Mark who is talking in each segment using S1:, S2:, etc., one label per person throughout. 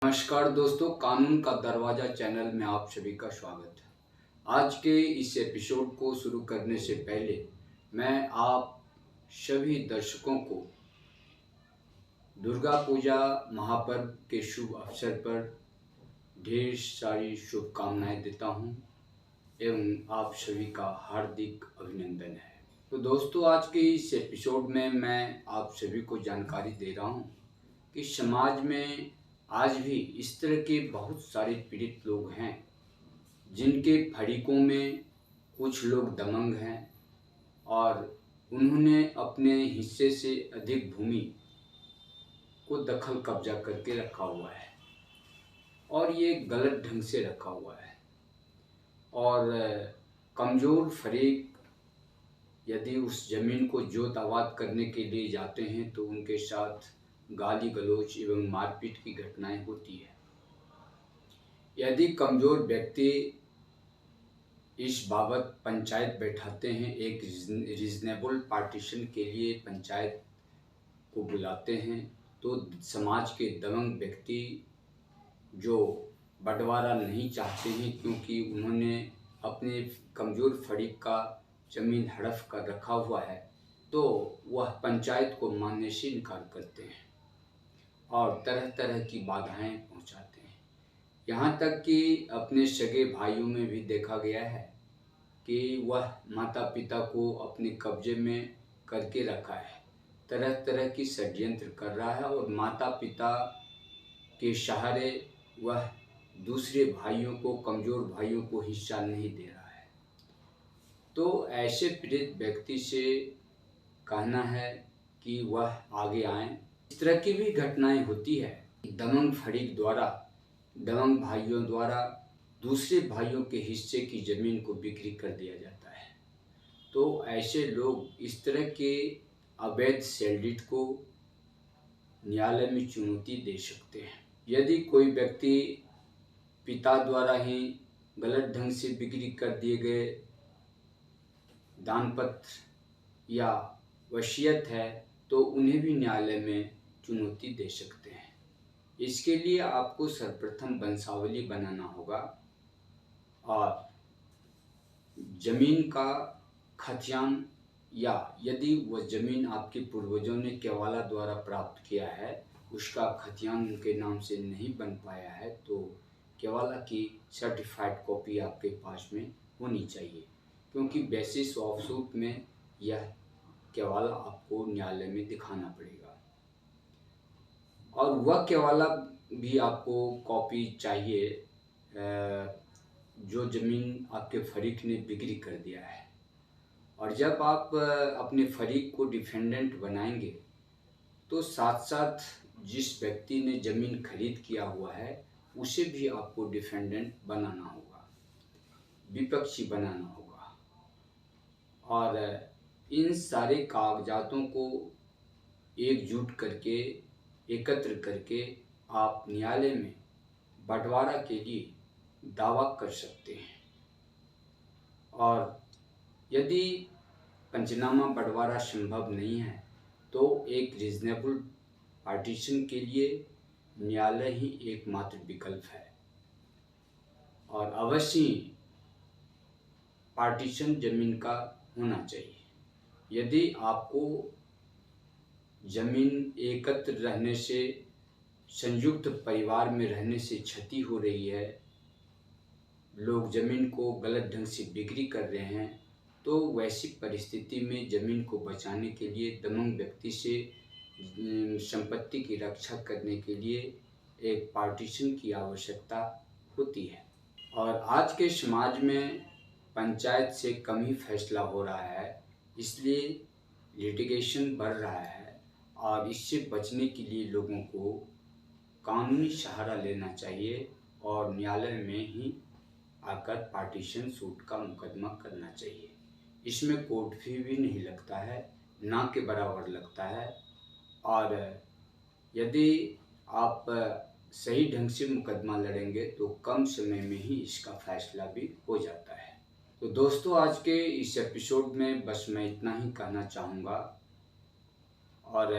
S1: नमस्कार दोस्तों, कानून का दरवाज़ा चैनल में आप सभी का स्वागत है। आज के इस एपिसोड को शुरू करने से पहले मैं आप सभी दर्शकों को दुर्गा पूजा महापर्व के शुभ अवसर पर ढेर सारी शुभकामनाएं देता हूं एवं आप सभी का हार्दिक अभिनंदन है। तो दोस्तों, आज के इस एपिसोड में मैं आप सभी को जानकारी दे रहा हूं कि समाज में आज भी इस तरह के बहुत सारे पीड़ित लोग हैं जिनके फरीकों में कुछ लोग दबंग हैं और उन्होंने अपने हिस्से से अधिक भूमि को दखल कब्जा करके रखा हुआ है और ये गलत ढंग से रखा हुआ है। और कमज़ोर फरीक यदि उस ज़मीन को जोत आबाद करने के लिए जाते हैं तो उनके साथ गाली गलौज एवं मारपीट की घटनाएं होती है। यदि कमज़ोर व्यक्ति इस बाबत पंचायत बैठाते हैं, एक रीजनेबल पार्टीशन के लिए पंचायत को बुलाते हैं, तो समाज के दबंग व्यक्ति जो बंटवारा नहीं चाहते हैं क्योंकि उन्होंने अपने कमज़ोर फरीक का ज़मीन हड़प कर रखा हुआ है, तो वह पंचायत को मानने से इनकार करते हैं और तरह तरह की बाधाएं पहुंचाते हैं। यहाँ तक कि अपने सगे भाइयों में भी देखा गया है कि वह माता पिता को अपने कब्जे में करके रखा है, तरह तरह की षड्यंत्र कर रहा है और माता पिता के सहारे वह दूसरे भाइयों को, कमज़ोर भाइयों को हिस्सा नहीं दे रहा है। तो ऐसे पीड़ित व्यक्ति से कहना है कि वह आगे आएं। इस तरह की भी घटनाएं होती है। दबंग फरीक द्वारा, दबंग भाइयों द्वारा दूसरे भाइयों के हिस्से की ज़मीन को बिक्री कर दिया जाता है। तो ऐसे लोग इस तरह के अवैध सेल को न्यायालय में चुनौती दे सकते हैं। यदि कोई व्यक्ति पिता द्वारा ही गलत ढंग से बिक्री कर दिए गए दान पत्र या वसीयत है तो उन्हें भी न्यायालय में चुनौती दे सकते हैं। इसके लिए आपको सर्वप्रथम वंशावली बनाना होगा और ज़मीन का खतियान या यदि वह ज़मीन आपके पूर्वजों ने केवाला द्वारा प्राप्त किया है, उसका खतियान उनके नाम से नहीं बन पाया है, तो केवाला की सर्टिफाइड कॉपी आपके पास में होनी चाहिए, क्योंकि बेसिस ऑफ सूट में यह केवाला आपको न्यायालय में दिखाना पड़ेगा। और वह केवाला भी आपको कॉपी चाहिए जो ज़मीन आपके फरीक ने बिक्री कर दिया है। और जब आप अपने फरीक को डिफेंडेंट बनाएंगे तो साथ साथ जिस व्यक्ति ने ज़मीन खरीद किया हुआ है उसे भी आपको डिफेंडेंट बनाना होगा, विपक्षी बनाना होगा। और इन सारे कागजातों को एकजुट करके, एकत्र करके आप न्यायालय में बंटवारा के लिए दावा कर सकते हैं। और यदि पंचनामा बंटवारा संभव नहीं है तो एक रीजनेबल पार्टीशन के लिए न्यायालय ही एकमात्र विकल्प है। और अवश्य पार्टीशन ज़मीन का होना चाहिए। यदि आपको ज़मीन एकत्र रहने से, संयुक्त परिवार में रहने से क्षति हो रही है, लोग ज़मीन को गलत ढंग से बिक्री कर रहे हैं, तो वैसी परिस्थिति में ज़मीन को बचाने के लिए, दबंग व्यक्ति से संपत्ति की रक्षा करने के लिए एक पार्टीशन की आवश्यकता होती है। और आज के समाज में पंचायत से कम ही फैसला हो रहा है, इसलिए लिटिगेशन बढ़ रहा है और इससे बचने के लिए लोगों को कानूनी सहारा लेना चाहिए और न्यायालय में ही आकर पार्टीशन सूट का मुकदमा करना चाहिए। इसमें कोर्ट फी भी नहीं लगता है, ना के बराबर लगता है। और यदि आप सही ढंग से मुकदमा लड़ेंगे तो कम समय में ही इसका फैसला भी हो जाता है। तो दोस्तों, आज के इस एपिसोड में बस मैं इतना ही कहना चाहूँगा और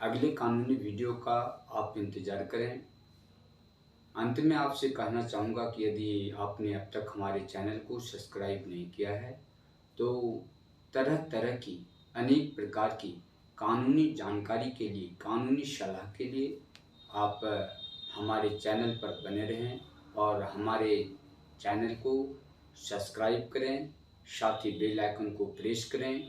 S1: अगले कानूनी वीडियो का आप इंतज़ार करें। अंत में आपसे कहना चाहूँगा कि यदि आपने अब तक हमारे चैनल को सब्सक्राइब नहीं किया है तो तरह तरह की अनेक प्रकार की कानूनी जानकारी के लिए, कानूनी सलाह के लिए आप हमारे चैनल पर बने रहें और हमारे चैनल को सब्सक्राइब करें, साथ ही बेल आइकन को प्रेस करें